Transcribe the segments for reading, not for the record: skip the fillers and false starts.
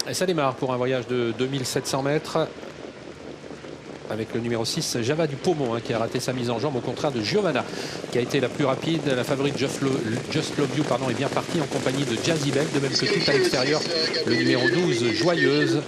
Et ça démarre pour un voyage de 2700 mètres avec le numéro 6, Java du Pomont, qui a raté sa mise en jambe, au contraire de Giovanna, qui a été la plus rapide. La favorite Just Love You est bien partie en compagnie de Jazzy Bell, de même que tout à l'extérieur, le numéro 12, Joyeuse.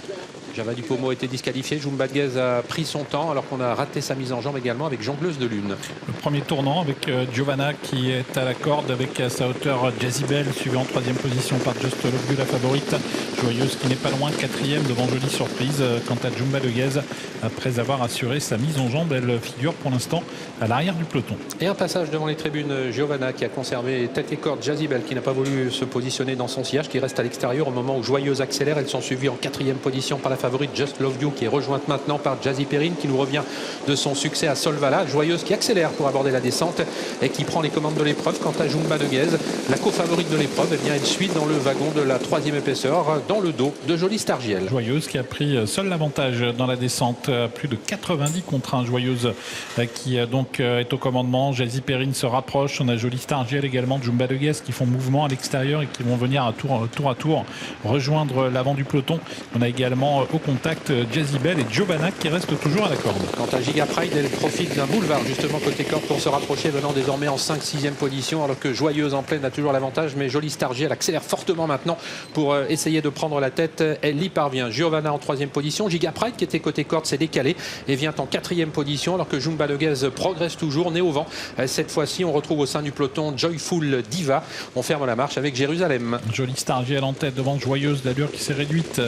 Java du Pomont a été disqualifié. Jumba de Guez a pris son temps alors qu'on a raté sa mise en jambe également avec Jongleuse de Lune. Le premier tournant avec Giovanna qui est à la corde avec à sa hauteur Jazzy Bell, suivi en troisième position par Just Love You, la favorite. Joyeuse qui n'est pas loin, quatrième devant Jolie Surprise. Quant à Jumba de Guez, après avoir assuré sa mise en jambe, elle figure pour l'instant à l'arrière du peloton. Et un passage devant les tribunes, Giovanna qui a conservé tête et corde, Jazzy Bell qui n'a pas voulu se positionner dans son sillage, qui reste à l'extérieur au moment où Joyeuse accélère. Elles sont suivies en quatrième position par la favorite Just Love You, qui est rejointe maintenant par Jazzy Perrine, qui nous revient de son succès à Solvala. Joyeuse qui accélère pour aborder la descente et qui prend les commandes de l'épreuve. Quant à Jumba de Guez, la co-favorite de l'épreuve, elle suit dans le wagon de la troisième épaisseur, dans le dos de Jolie Stargiel. Joyeuse qui a pris seul l'avantage dans la descente, plus de 90 contre 1. Joyeuse qui donc est au commandement. Jazzy Perrine se rapproche. On a Jolie Stargiel également, Jumba de Guez qui font mouvement à l'extérieur et qui vont venir à tour rejoindre l'avant du peloton. On a également au contact Jazzy Bell et Giovanna qui restent toujours à la corde. Quant à Giga Pride, elle profite d'un boulevard justement côté corde pour se rapprocher, venant désormais en 5-6e position, alors que Joyeuse en pleine a toujours l'avantage, mais Jolie Stargiel accélère fortement maintenant pour essayer de prendre la tête. Elle y parvient. Giovanna en 3e position. Giga Pride qui était côté corde s'est décalé et vient en 4e position, alors que Jumba de Guez progresse toujours, nez au vent. Cette fois-ci, on retrouve au sein du peloton Joyful Diva. On ferme la marche avec Jérusalem. Jolie Stargiel en tête devant Joyeuse, l'allure qui s'est réduite.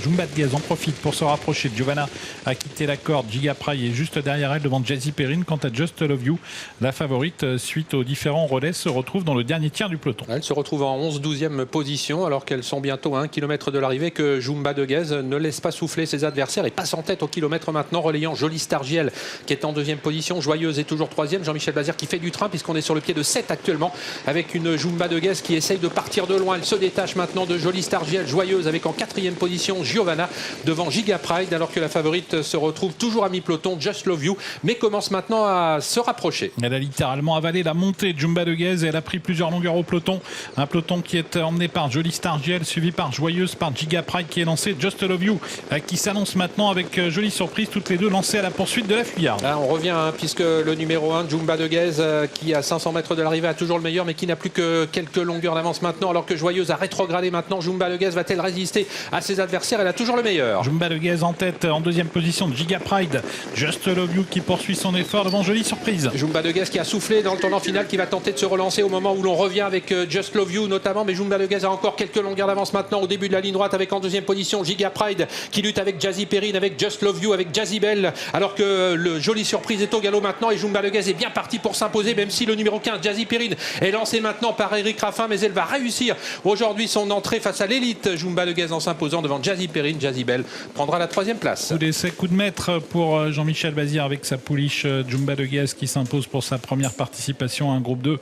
Jumba de Guez en profite pour se rapprocher. Giovanna a quitté la corde. Giga Pride est juste derrière elle devant Jazzy Perrine. Quant à Just Love You, la favorite, suite aux différents relais, se retrouve dans le dernier tiers du peloton. Elle se retrouve en 11-12e position, alors qu'elles sont bientôt à 1 km de l'arrivée, que Jumba de Guez ne laisse pas souffler ses adversaires et passe en tête au kilomètre maintenant, relayant Jolie Stargiel qui est en 2e position. Joyeuse est toujours 3e. Jean-Michel Bazir qui fait du train puisqu'on est sur le pied de 7 actuellement, avec une Jumba de Guez qui essaye de partir de loin. Elle se détache maintenant de Jolie Stargiel. Joyeuse avec en 4e position Giovanna devant Giga Pride, alors que la favorite se retrouve toujours à mi-peloton, Just Love You, mais commence maintenant à se rapprocher. Elle a littéralement avalé la montée de Jumba de Guez et elle a pris plusieurs longueurs au peloton. Un peloton qui est emmené par Jolie Stargiel, suivi par Joyeuse, par Giga Pride qui est lancé, Just Love You qui s'annonce maintenant avec Jolie Surprise, toutes les deux lancées à la poursuite de la fuyarde. Là, on revient puisque le numéro 1, Jumba de Guez, qui à 500 mètres de l'arrivée a toujours le meilleur, mais qui n'a plus que quelques longueurs d'avance maintenant, alors que Joyeuse a rétrogradé maintenant. Jumba de Guez va-t-elle résister à ses adversaires? Elle a toujours le meilleur. Jumba de Guez en tête, en 2e position de Giga Pride. Just Love You qui poursuit son effort devant Jolie Surprise. Jumba de Guez qui a soufflé dans le tournant final, qui va tenter de se relancer au moment où l'on revient avec Just Love You notamment, mais Jumba de Guez a encore quelques longueurs d'avance maintenant au début de la ligne droite, avec en 2e position Giga Pride qui lutte avec Jazzy Perrine, avec Just Love You, avec Jazzy Bell, alors que le Jolie Surprise est au galop maintenant et Jumba de Guez est bien parti pour s'imposer, même si le numéro 15, Jazzy Perrine, est lancé maintenant par Eric Raffin, mais elle va réussir aujourd'hui son entrée face à l'élite Jumba de Guez en s'imposant devant Jazzy Perrine. Jazzy Bell prendra la 3e place. Coup d'essai, coup de maître pour Jean-Michel Bazir avec sa pouliche Jumba de Guez qui s'impose pour sa première participation à un groupe 2